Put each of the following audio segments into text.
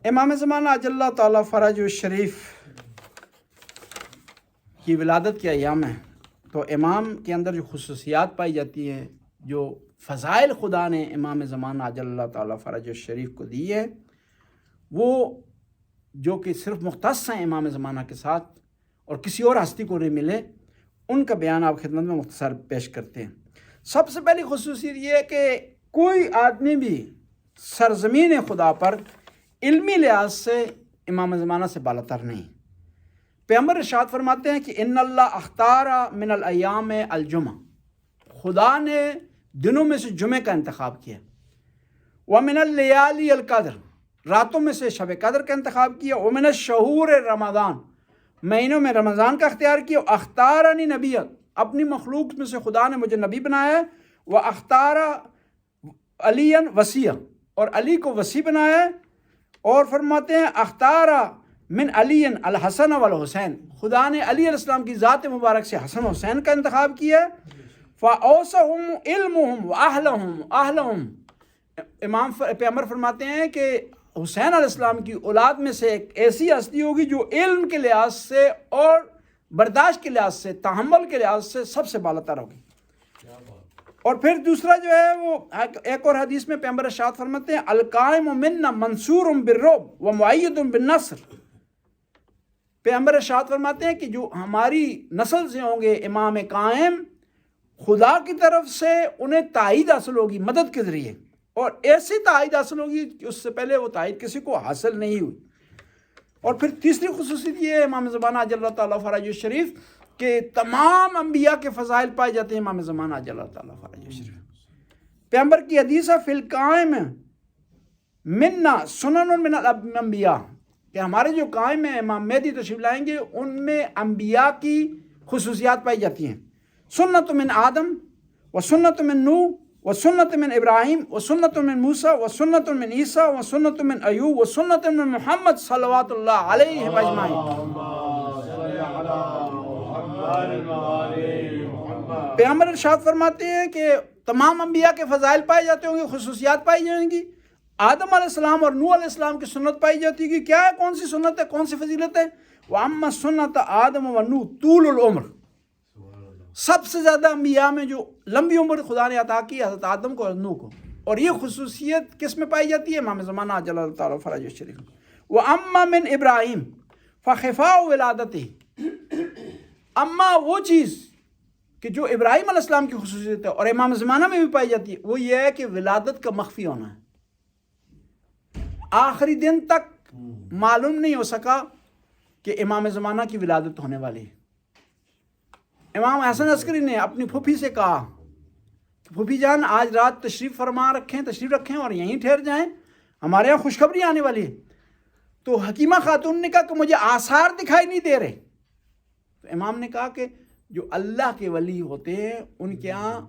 امام زمانہ اجل تعالیٰ فرج الشریف کی ولادت کے ایام ہیں، تو امام کے اندر جو خصوصیات پائی جاتی ہیں، جو فضائل خدا نے امام زمانہ اجل تعالیٰ فرج الشریف کو دی ہے، وہ جو کہ صرف مختص ہیں امام زمانہ کے ساتھ اور کسی اور ہستی کو نہیں ملے، ان کا بیان آپ خدمت میں مختصر پیش کرتے ہیں۔ سب سے پہلی خصوصیت یہ ہے کہ کوئی آدمی بھی سرزمین خدا پر علمی لحاظ سے امام زمانہ سے بالاتر نہیں۔ پیغمبر ارشاد فرماتے ہیں کہ ان اللہ اختار من الایام الجمعہ، خدا نے دنوں میں سے جمعے کا انتخاب کیا، ومن اللیالی القدر، راتوں میں سے شب قدر کا انتخاب کیا، ومن الشہور رمضان، مہینوں میں رمضان کا اختیار کیا، اختارنی نبیت، اپنی مخلوق میں سے خدا نے مجھے نبی بنایا ہے، وہ اختار علی وسیع، اور علی کو وسیع بنایا ہے، اور فرماتے ہیں اختار من علی الحسن والحسین، خدا نے علی علیہ السلام کی ذات مبارک سے حسن حسین کا انتخاب کیا ہے، فَأَوْسَهُمْ عِلْمُهُمْ وَأَهْلَهُمْ، امام پیغمبر فرماتے ہیں کہ حسین علیہ السلام کی اولاد میں سے ایک ایسی ہستی ہوگی جو علم کے لحاظ سے اور برداشت کے لحاظ سے، تحمل کے لحاظ سے سب سے بالاتر ہوگی۔ اور پھر دوسرا جو ہے وہ ایک اور حدیث میں پیغمبر ارشاد فرماتے ہیں القائم منا منصور بالرعب ومؤید بالنصر، پیغمبر ارشاد فرماتے ہیں کہ جو ہماری نسل سے ہوں گے امام قائم، خدا کی طرف سے انہیں تائید حاصل ہوگی مدد کے ذریعے، اور ایسی تائید حاصل ہوگی کہ اس سے پہلے وہ تائید کسی کو حاصل نہیں ہوئی۔ اور پھر تیسری خصوصیت یہ ہے امام زمانہ اجل تعالیٰ فرج الشریف کہ تمام انبیاء کے فضائل پائے جاتے ہیں امام زمانہ اجل تعالیٰ فرج الشریف۔ پیغمبر کی حدیث ہے فی القائم منا سنن من الانبیاء، کہ ہمارے جو قائم ہیں امام مہدی تشریف لائیں گے ان میں انبیاء کی خصوصیات پائی جاتی ہیں، سنت من آدم و سنت من نوح و سنت من ابراہیم و سنت من موسیٰ و سنت من عیسیٰ و سنت من ایوب و سنت من محمد صلوات اللہ علیہ اجمعین۔ پیغمبر ارشاد فرماتے ہیں کہ تمام انبیاء کے فضائل پائے جاتے ہوں گے، خصوصیات پائی جائیں گی، آدم علیہ السلام اور نوح علیہ السلام کی سنت پائی جاتی ہے، کیا ہے، کون سی سنت ہے، کون سی فضیلت ہے، وَأَمَّا سُنَّتَ آدم و نوح طول العمر، سب سے زیادہ انبیاء میں جو لمبی عمر خدا نے عطا کی حضرت آدم کو اور نوح کو، اور یہ خصوصیت کس میں پائی جاتی ہے، امام زمانہ اجل تعالیٰ فرج الشریف۔ وَأَمَّا مِنْ إِبْرَاهِيمَ فَخِفَاءُ وِلَادَتِهِ، اما وہ چیز کہ جو ابراہیم علیہ السلام کی خصوصیت ہے اور امام زمانہ میں بھی پائی جاتی ہے، وہ یہ ہے کہ ولادت کا مخفی ہونا ہے، آخری دن تک معلوم نہیں ہو سکا کہ امام زمانہ کی ولادت ہونے والی ہے۔ امام حسن عسکری نے اپنی پھوپھی سے کہا کہ پھوپھی جان آج رات تشریف رکھیں اور یہیں ٹھہر جائیں، ہمارے یہاں خوشخبری آنے والی ہے۔ تو حکیمہ خاتون نے کہا کہ مجھے آثار دکھائی نہیں دے رہے، تو امام نے کہا کہ جو اللہ کے ولی ہوتے ہیں ان کے یہاں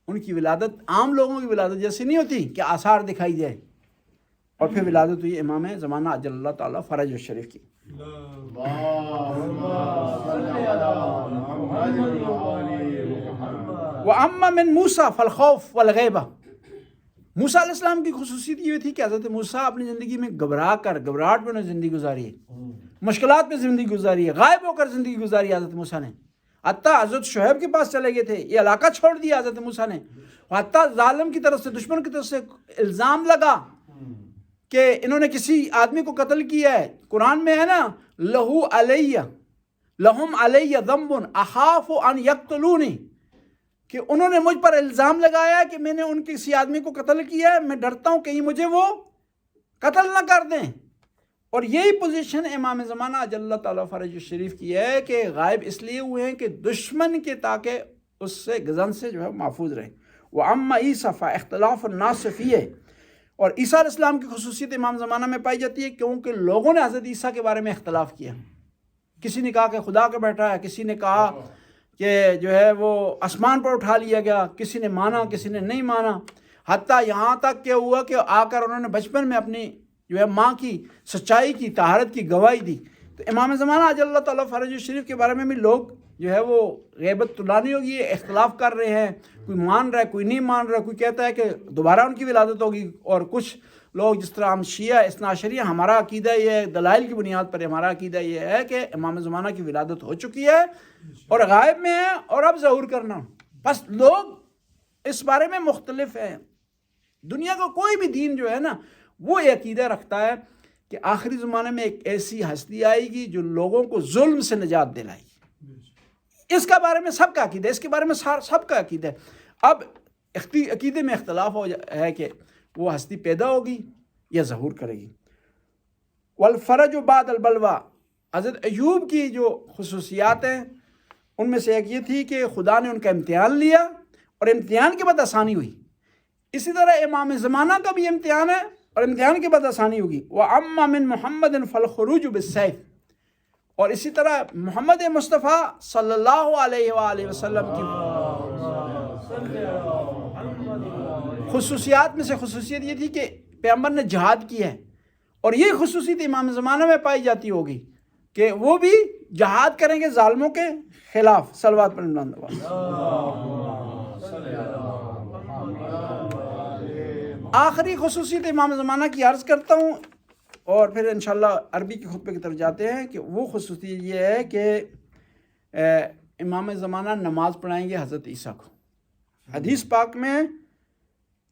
ان کی ولادت عام لوگوں کی ولادت جیسی نہیں ہوتی کہ آثار دکھائی جائے، اور پھر ولادت ہوئی امام زمانہ اجل اللہ تعالیٰ فرج الشریف کی۔ وَأَمَّا مِن مُوسَىٰ فَالْخَوْفُ وَالْغَیْبَةُ، موسیٰ علیہ السلام کی خصوصیت یہ تھی کہ حضرت موسیٰ اپنی زندگی میں گھبراہٹ میں زندگی گزاری ہے، مشکلات میں زندگی گزاری ہے، غائب ہو کر زندگی گزاری ہے حضرت موسیٰ نے، حتیٰ حضرت شعیب کے پاس چلے گئے تھے، یہ علاقہ چھوڑ دیا حضرت موسیٰ نے، حتیٰ ظالم کی طرف سے، دشمن کی طرف سے الزام لگا کہ انہوں نے کسی آدمی کو قتل کیا ہے، قرآن میں ہے نا لہم علیہ ذنب اخاف ان یقتلونی، کہ انہوں نے مجھ پر الزام لگایا کہ میں نے ان کسی آدمی کو قتل کیا ہے، میں ڈرتا ہوں کہیں مجھے وہ قتل نہ کر دیں۔ اور یہی پوزیشن امام زمانہ اجل اللہ تعالیٰ فرج الشریف کی ہے کہ غائب اس لیے ہوئے ہیں کہ دشمن کے تاکہ اس سے گزن سے جو ہے محفوظ رہیں۔ وَأَمَّا عِيسَىٰ فَاخْتَلَافُ النَّاسِ فِيهِ، اور عیسیٰ علیہ السلام کی خصوصیت امام زمانہ میں پائی جاتی ہے کیونکہ لوگوں نے حضرت عیسیٰ کے بارے میں اختلاف کیا، کسی نے کہا کہ خدا کا بیٹا ہے، کسی نے کہا کہ جو ہے وہ آسمان پر اٹھا لیا گیا، کسی نے مانا کسی نے نہیں مانا، حتیٰ یہاں تک کہ ہوا کہ آ کر انہوں نے بچپن میں اپنی جو ہے ماں کی سچائی کی طہارت کی گواہی دی۔ تو امام زمانہ اجل اللہ تعالیٰ فرج الشریف کے بارے میں بھی لوگ جو ہے وہ غیبت تو لانی ہوگی، اختلاف کر رہے ہیں، کوئی مان رہا ہے کوئی نہیں مان رہا، کوئی کہتا ہے کہ دوبارہ ان کی ولادت ہوگی، اور کچھ لوگ جس طرح ہم شیعہ اثنا عشریہ، ہمارا عقیدہ یہ ہے، دلائل کی بنیاد پر ہمارا عقیدہ یہ ہے کہ امام زمانہ کی ولادت ہو چکی ہے اور غائب میں ہے اور اب ظہور کرنا۔ بس لوگ اس بارے میں مختلف ہیں۔ دنیا کا کوئی بھی دین جو ہے نا وہ یہ عقیدہ رکھتا ہے کہ آخری زمانے میں ایک ایسی ہستی آئے گی جو لوگوں کو ظلم سے نجات دلائے گی۔ اس کا بارے میں سب کا عقیدہ ہے، اس کے بارے میں سب کا عقیدہ ہے۔ اب عقیدے میں اختلاف ہے کہ وہ ہستی پیدا ہوگی یا ظہور کرے گی۔ والفرج بعد البلوہ، حضرت ایوب کی جو خصوصیات ہیں ان میں سے ایک یہ تھی کہ خدا نے ان کا امتحان لیا اور امتحان کے بعد آسانی ہوئی۔ اسی طرح امام زمانہ کا بھی امتحان ہے اور امتحان کے بعد آسانی ہوگی۔ وَأَمَّا مِن مُحَمَّدٍ فَالْخُرُوجُ بِالسَّيْفِ، اور اسی طرح محمد مصطفیٰ صلی اللہ علیہ وآلہ وسلم کی خصوصیات میں سے خصوصیت یہ تھی کہ پیغمبر نے جہاد کی ہے، اور یہ خصوصیت امام زمانہ میں پائی جاتی ہوگی کہ وہ بھی جہاد کریں گے ظالموں کے خلاف۔ صلوات پر آخری خصوصیت امام زمانہ کی عرض کرتا ہوں اور پھر انشاءاللہ عربی کے خطبے کی طرف جاتے ہیں، کہ وہ خصوصیت یہ ہے کہ امام زمانہ نماز پڑھائیں گے حضرت عیسیٰ کو۔ حدیث پاک میں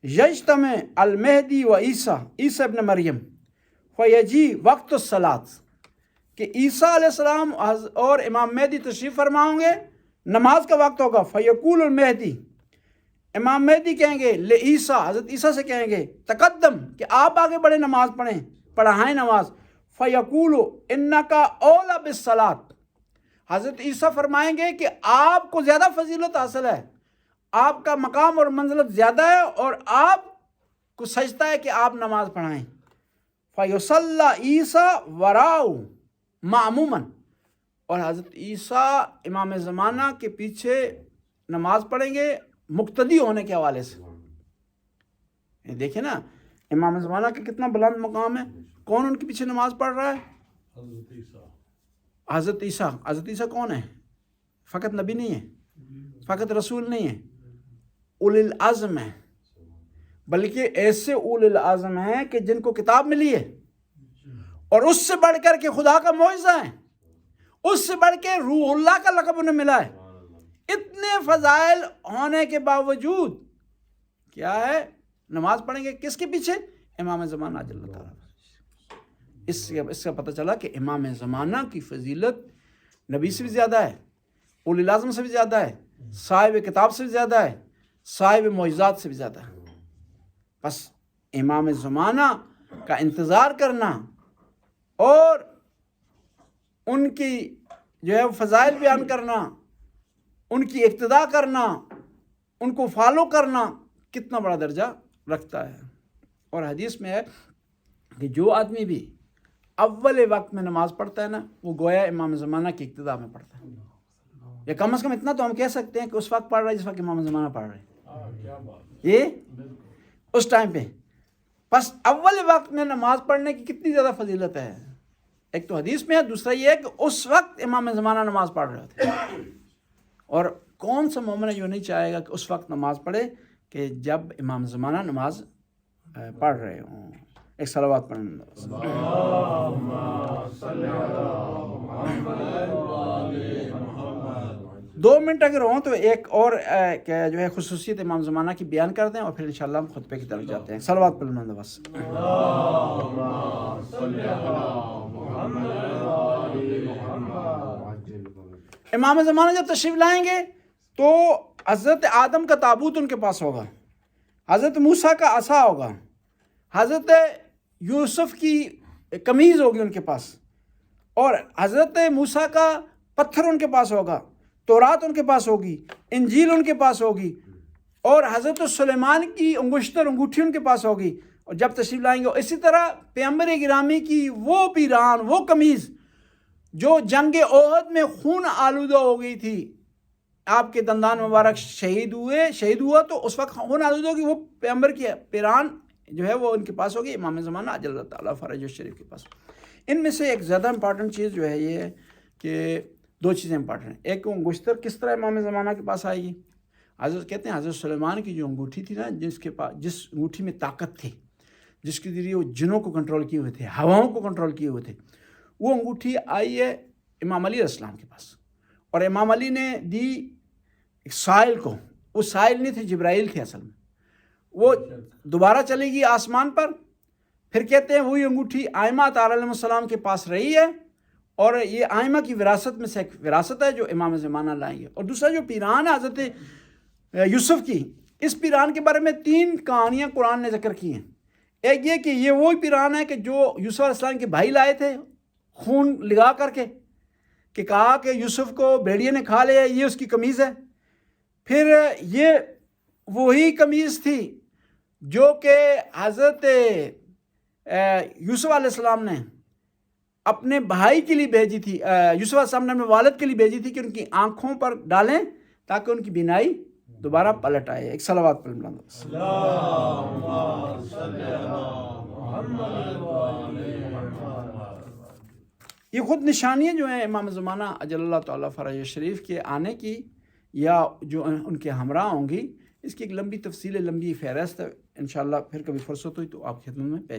یجتمع المہدی و عیسیٰ ابن مریم فیجی وقت الصلاۃ، کہ عیسیٰ علیہ السلام اور امام مہدی تشریف فرما ہوں گے، نماز کا وقت ہوگا۔ فیقول المہدی، امام مہدی کہیں گے لعیسیٰ، حضرت عیسیٰ سے کہیں گے تقدم، کہ آپ آگے بڑھیں نماز پڑھیں، پڑھائیں نماز۔ فیقول انکا اولی بالصلاۃ، حضرت عیسیٰ فرمائیں گے کہ آپ کو زیادہ فضیلت حاصل ہے، آپ کا مقام اور منزلت زیادہ ہے اور آپ کو سجدہ ہے کہ آپ نماز پڑھائیں۔ فیصلی عیسیٰ وراء معموماً، اور حضرت عیسیٰ امام زمانہ کے پیچھے نماز پڑھیں گے مقتدی ہونے کے حوالے سے۔ دیکھیں نا امام زمانہ کا کتنا بلند مقام ہے، کون ان کے پیچھے نماز پڑھ رہا ہے؟ حضرت عیسیٰ۔ حضرت عیسیٰ کون ہے؟ فقط نبی نہیں ہے، فقط رسول نہیں ہے، اولی العزم ہے، بلکہ ایسے اولی العزم ہیں کہ جن کو کتاب ملی ہے، اور اس سے بڑھ کر کے خدا کا معجزہ ہے، اس سے بڑھ کے روح اللہ کا لقب انہیں ملا ہے۔ اتنے فضائل ہونے کے باوجود کیا ہے، نماز پڑھیں گے کس کے پیچھے؟ امام زمانہ جل اللہ تعالیٰ۔ اس سے پتہ چلا کہ امام زمانہ کی فضیلت نبی سے بھی زیادہ ہے، اولی العزم سے بھی زیادہ ہے، صاحب کتاب سے بھی زیادہ ہے، صاحب معجزات سے بھی زیادہ ہے۔ بس امام زمانہ کا انتظار کرنا اور ان کی جو ہے فضائل بیان کرنا، ان کی اقتداء کرنا، ان کو فالو کرنا کتنا بڑا درجہ رکھتا ہے۔ اور حدیث میں ہے کہ جو آدمی بھی اول وقت میں نماز پڑھتا ہے نا، وہ گویا امام زمانہ کی اقتداء میں پڑھتا ہے، یا کم از کم اتنا تو ہم کہہ سکتے ہیں کہ اس وقت پڑھ رہا ہے جس وقت امام زمانہ پڑھ رہے ہیں، یہ اس ٹائم پہ۔ بس اول وقت میں نماز پڑھنے کی کتنی زیادہ فضیلت ہے، ایک تو حدیث میں ہے، دوسرا یہ ہے کہ اس وقت امام زمانہ نماز پڑھ رہے ہوتے ہیں۔ اور کون سا مومن ہے جو نہیں چاہے گا کہ اس وقت نماز پڑھے کہ جب امام زمانہ نماز پڑھ رہے ہوں۔ ایک صلوات پڑھیں۔ 2 منٹ اگر ہوں تو ایک اور جو ہے خصوصیت امام زمانہ کی بیان کر دیں اور پھر انشاءاللہ ہم خطبے کی طرف جاتے ہیں۔ صلوات پڑھیں بس۔ امام زمانہ جب تشریف لائیں گے تو حضرت آدم کا تابوت ان کے پاس ہوگا، حضرت موسیٰ کا عصا ہوگا، حضرت یوسف کی قمیض ہوگی ان کے پاس، اور حضرت موسیٰ کا پتھر ان کے پاس ہوگا، تورات ان کے پاس ہوگی، انجیل ان کے پاس ہوگی، اور حضرت سلیمان کی انگشتر انگوٹھی ان کے پاس ہوگی، اور جب تشریف لائیں گے اسی طرح پیغمبر گرامی کی وہ پیران، وہ قمیض جو جنگ احد میں خون آلودہ ہو گئی تھی، آپ کے دندان مبارک شہید ہوا تو اس وقت خون آلودہ ہوگی، وہ پیغمبر کی پیران جو ہے وہ ان کے پاس ہوگی، امام زمانہ اجل اللہ تعالیٰ فرج الشریف کے پاس۔ ان میں سے ایک زیادہ امپارٹنٹ چیز جو ہے یہ ہے کہ دو چیزیں امپارٹنٹ ہیں. ایک انگشتر کس طرح امام زمانہ کے پاس آئے گی. حضرت کہتے ہیں حضرت سلیمان کی جو انگوٹھی تھی نا، جس انگوٹھی میں طاقت تھی، جس کے ذریعے وہ جنوں کو کنٹرول کیے ہوئے تھے، ہواؤں کو کنٹرول کیے ہوئے تھے، وہ انگوٹھی آئی ہے امام علیہ السلام کے پاس. اور امام علی نے دی ایک سائل کو. وہ سائل نہیں تھے، جبرائیل تھے اصل میں. وہ دوبارہ چلے گی آسمان پر. پھر کہتے ہیں وہی انگوٹھی آئمہ طاہرہ علیہ السلام کے پاس رہی ہے، اور یہ آئمہ کی وراثت میں سے ایک وراثت ہے جو امام زمانہ لائیں گے. اور دوسرا جو پیران ہے حضرت یوسف کی، اس پیران کے بارے میں 3 کہانیاں قرآن نے ذکر کی ہیں. ایک یہ کہ یہ وہی پیران ہے کہ جو یوسف علیہ السلام کے بھائی لائے تھے خون لگا کر کے، کہ کہا کہ یوسف کو بھیڑیے نے کھا لیا، یہ اس کی قمیض ہے. پھر یہ وہی قمیض تھی جو کہ حضرت یوسف علیہ السلام نے اپنے بھائی کے لیے بھیجی تھی. یوسف علیہ السلام نے اپنے والد کے لیے بھیجی تھی کہ ان کی آنکھوں پر ڈالیں تاکہ ان کی بینائی دوبارہ پلٹ آئے. ایک صلوات پڑھ لیں. یہ خود نشانیاں جو ہیں امام زمانہ اجل اللہ تعالیٰ فرج شریف کے آنے کی یا جو ان کے ہمراہ ہوں گی، اس کی ایک لمبی تفصیل، لمبی فہرست ہے. انشاءاللہ پھر کبھی فرصت ہوئی تو آپ کی خدمت میں پیش